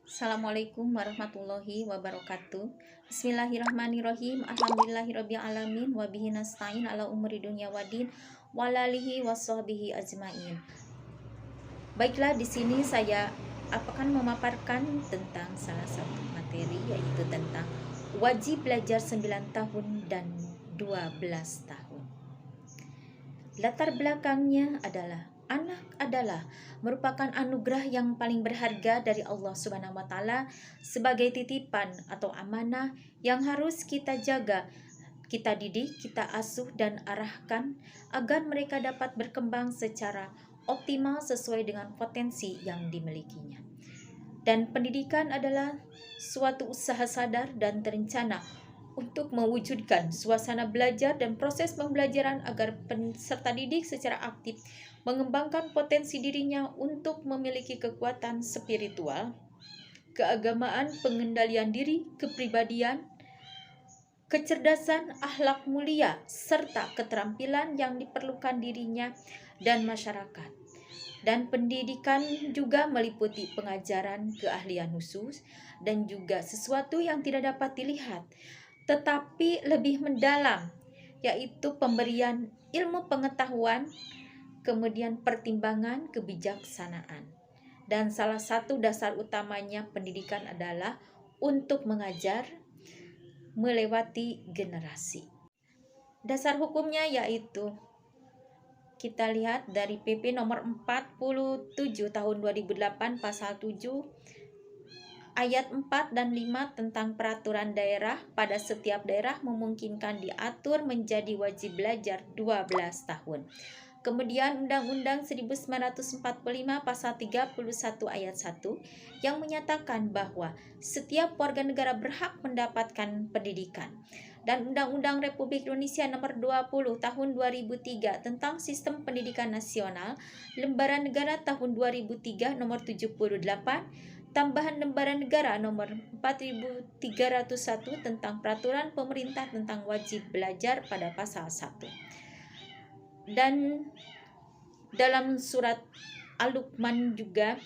Assalamualaikum warahmatullahi wabarakatuh. Bismillahirrahmanirrahim. Alhamdulillahirabbil alamin wa bihi nasta'in ala umuri dunya waddin walalihi washabbihi ajmain. Baiklah, di sini saya akan memaparkan tentang salah satu materi, yaitu tentang wajib belajar 9 tahun dan 12 tahun. Latar belakangnya adalah anak adalah merupakan anugerah yang paling berharga dari Allah Subhanahu wa taala sebagai titipan atau amanah yang harus kita jaga, kita didik, kita asuh dan arahkan agar mereka dapat berkembang secara optimal sesuai dengan potensi yang dimilikinya. Dan pendidikan adalah suatu usaha sadar dan terencana untuk mewujudkan suasana belajar dan proses pembelajaran agar peserta didik secara aktif mengembangkan potensi dirinya untuk memiliki kekuatan spiritual, keagamaan, pengendalian diri, kepribadian, kecerdasan, akhlak mulia, serta keterampilan yang diperlukan dirinya dan masyarakat. Dan pendidikan juga meliputi pengajaran keahlian khusus dan juga sesuatu yang tidak dapat dilihat tetapi lebih mendalam, yaitu pemberian ilmu pengetahuan, kemudian pertimbangan kebijaksanaan. Dan salah satu dasar utamanya pendidikan adalah untuk mengajar melewati generasi. Dasar hukumnya yaitu kita lihat dari PP nomor 47 tahun 2008 pasal 7 ayat 4 dan 5 tentang peraturan daerah pada setiap daerah memungkinkan diatur menjadi wajib belajar 12 tahun. Kemudian Undang-Undang 1945 pasal 31 ayat 1 yang menyatakan bahwa setiap warga negara berhak mendapatkan pendidikan. Dan Undang-Undang Republik Indonesia nomor 20 tahun 2003 tentang Sistem Pendidikan Nasional, Lembaran Negara tahun 2003 nomor 78, tambahan lembaran negara nomor 4301 tentang peraturan pemerintah tentang wajib belajar pada pasal 1. Dan dalam surat Al-Luqman juga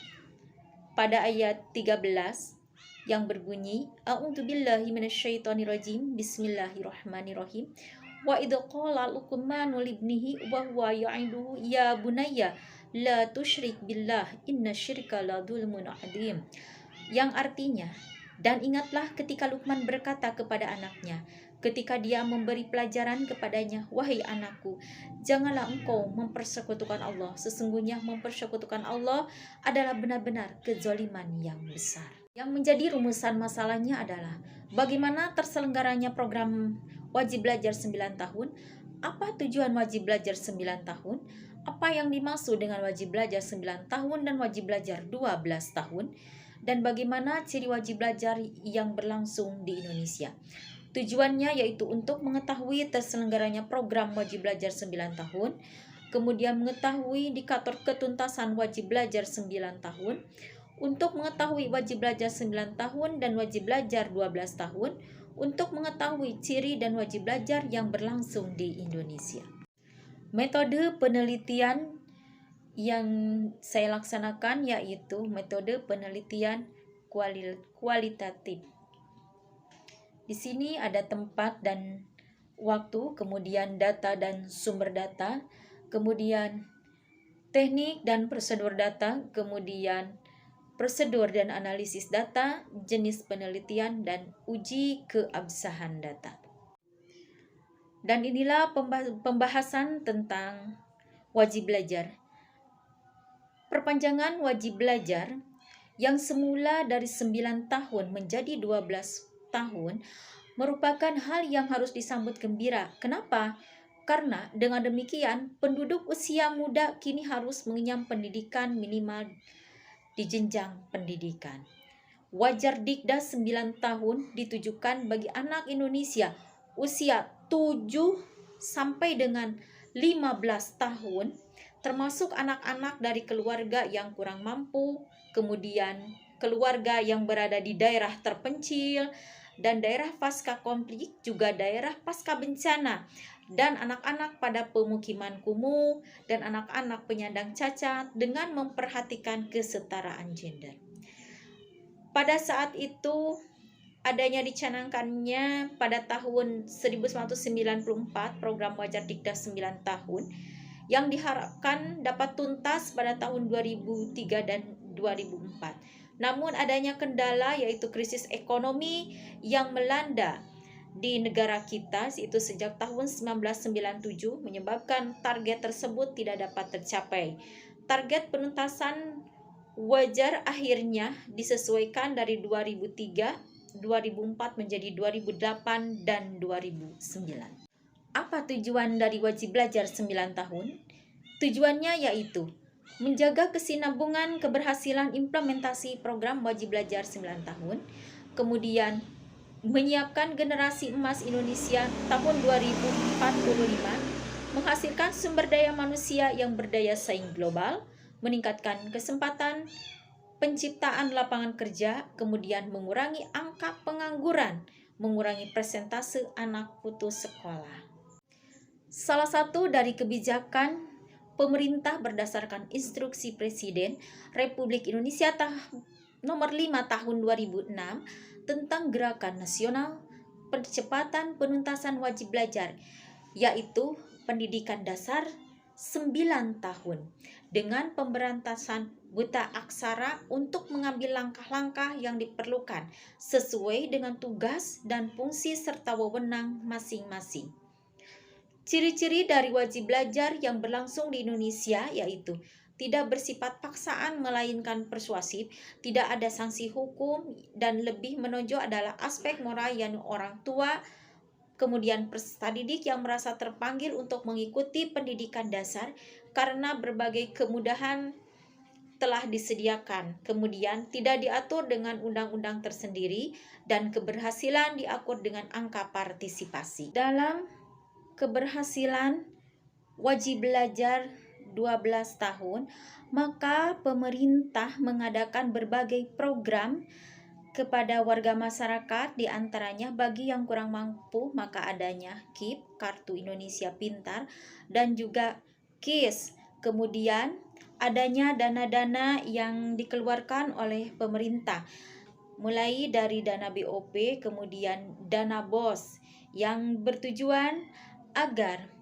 pada ayat 13 yang berbunyi A'udzubillahi minasyaitonirrajim Bismillahirrahmanirrahim wa idh qala Luqmanu libnihi wa huwa ya'iduhu ya bunayya la tusyrik billah inna syirka la dzulmun adzim, yang artinya, dan ingatlah ketika Luqman berkata kepada anaknya ketika dia memberi pelajaran kepadanya, wahai anakku, janganlah engkau mempersekutukan Allah, sesungguhnya mempersekutukan Allah adalah benar-benar kezaliman yang besar. Yang menjadi rumusan masalahnya adalah bagaimana terselenggaranya program wajib belajar 9 tahun, apa tujuan wajib belajar 9 tahun, apa yang dimaksud dengan wajib belajar 9 tahun dan wajib belajar 12 tahun, dan bagaimana ciri wajib belajar yang berlangsung di Indonesia. Tujuannya yaitu untuk mengetahui terselenggaranya program wajib belajar 9 tahun, kemudian mengetahui indikator ketuntasan wajib belajar 9 tahun, untuk mengetahui wajib belajar 9 tahun dan wajib belajar 12 tahun, untuk mengetahui ciri dan wajib belajar yang berlangsung di Indonesia. Metode penelitian yang saya laksanakan yaitu metode penelitian kualitatif. Di sini ada tempat dan waktu, kemudian data dan sumber data, kemudian teknik dan prosedur data, kemudian prosedur dan analisis data, jenis penelitian, dan uji keabsahan data. Dan inilah pembahasan tentang wajib belajar. Perpanjangan wajib belajar yang semula dari 9 tahun menjadi 12 tahun merupakan hal yang harus disambut gembira. Kenapa? Karena dengan demikian penduduk usia muda kini harus mengenyam pendidikan minimal di jenjang pendidikan. Wajar Dikda 9 tahun ditujukan bagi anak Indonesia usia 7 sampai dengan 15 tahun, termasuk anak-anak dari keluarga yang kurang mampu, kemudian keluarga yang berada di daerah terpencil, dan daerah pasca konflik, juga daerah pasca bencana, dan anak-anak pada pemukiman kumuh, dan anak-anak penyandang cacat dengan memperhatikan kesetaraan gender. Pada saat itu adanya dicanangkannya pada tahun 1994 program Wajar Dikda 9 tahun yang diharapkan dapat tuntas pada tahun 2003 dan 2004. Namun adanya kendala yaitu krisis ekonomi yang melanda di negara kita yaitu sejak tahun 1997 menyebabkan target tersebut tidak dapat tercapai. Target penuntasan wajar akhirnya disesuaikan dari 2003, 2004 menjadi 2008 dan 2009. Apa tujuan dari wajib belajar 9 tahun? Tujuannya yaitu menjaga kesinambungan keberhasilan implementasi program wajib belajar 9 tahun, kemudian menyiapkan generasi emas Indonesia tahun 2045, menghasilkan sumber daya manusia yang berdaya saing global, meningkatkan kesempatan penciptaan lapangan kerja, kemudian mengurangi angka pengangguran, mengurangi persentase anak putus sekolah. Salah satu dari kebijakan pemerintah berdasarkan instruksi Presiden Republik Indonesia nomor 5 tahun 2006 tentang Gerakan Nasional Percepatan Penuntasan Wajib Belajar, yaitu pendidikan dasar 9 tahun dengan pemberantasan buta aksara untuk mengambil langkah-langkah yang diperlukan sesuai dengan tugas dan fungsi serta wewenang masing-masing. Ciri-ciri dari wajib belajar yang berlangsung di Indonesia yaitu tidak bersifat paksaan melainkan persuasif, tidak ada sanksi hukum, dan lebih menonjol adalah aspek moral yang orang tua, kemudian peserta didik yang merasa terpanggil untuk mengikuti pendidikan dasar karena berbagai kemudahan telah disediakan, kemudian tidak diatur dengan undang-undang tersendiri, dan keberhasilan diatur dengan angka partisipasi. Dalam keberhasilan wajib belajar 12 tahun, maka pemerintah mengadakan berbagai program kepada warga masyarakat, diantaranya bagi yang kurang mampu maka adanya KIP, Kartu Indonesia Pintar, dan juga KIS. Kemudian adanya dana-dana yang dikeluarkan oleh pemerintah, mulai dari dana BOP, kemudian dana BOS, yang bertujuan agar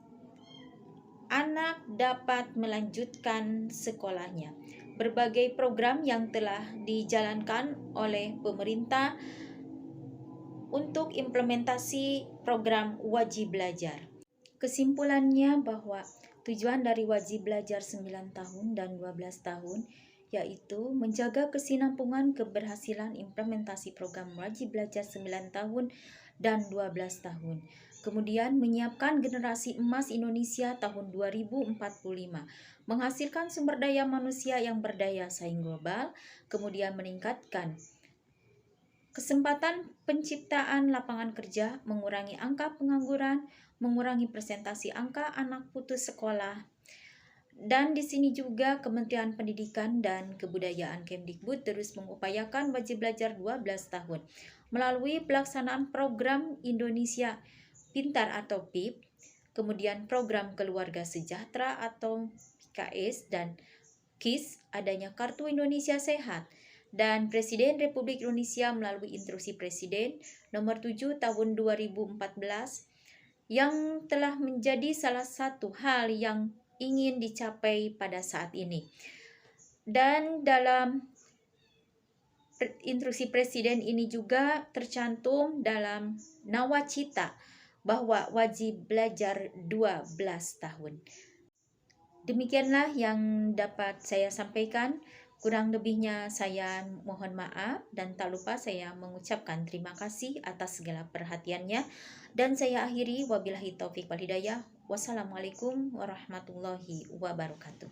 anak dapat melanjutkan sekolahnya. Berbagai program yang telah dijalankan oleh pemerintah untuk implementasi program wajib belajar. Kesimpulannya bahwa tujuan dari wajib belajar 9 tahun dan 12 tahun yaitu menjaga kesinambungan keberhasilan implementasi program wajib belajar 9 tahun dan 12 tahun. Kemudian menyiapkan generasi emas Indonesia tahun 2045, menghasilkan sumber daya manusia yang berdaya saing global, kemudian meningkatkan kesempatan penciptaan lapangan kerja, mengurangi angka pengangguran, mengurangi presentasi angka anak putus sekolah. Dan di sini juga Kementerian Pendidikan dan Kebudayaan Kemdikbud terus mengupayakan wajib belajar 12 tahun melalui pelaksanaan program Indonesia Pintar atau PIP, kemudian program Keluarga Sejahtera atau PKS, dan KIS, adanya Kartu Indonesia Sehat, dan Presiden Republik Indonesia melalui instruksi Presiden nomor 7 tahun 2014 yang telah menjadi salah satu hal yang ingin dicapai pada saat ini. Dan dalam instruksi Presiden ini juga tercantum dalam nawacita bahwa wajib belajar 12 tahun. Demikianlah yang dapat saya sampaikan. Kurang lebihnya saya mohon maaf, dan tak lupa saya mengucapkan terima kasih atas segala perhatiannya. Dan saya akhiri, wabillahi taufik wal hidayah. Wassalamualaikum warahmatullahi wabarakatuh.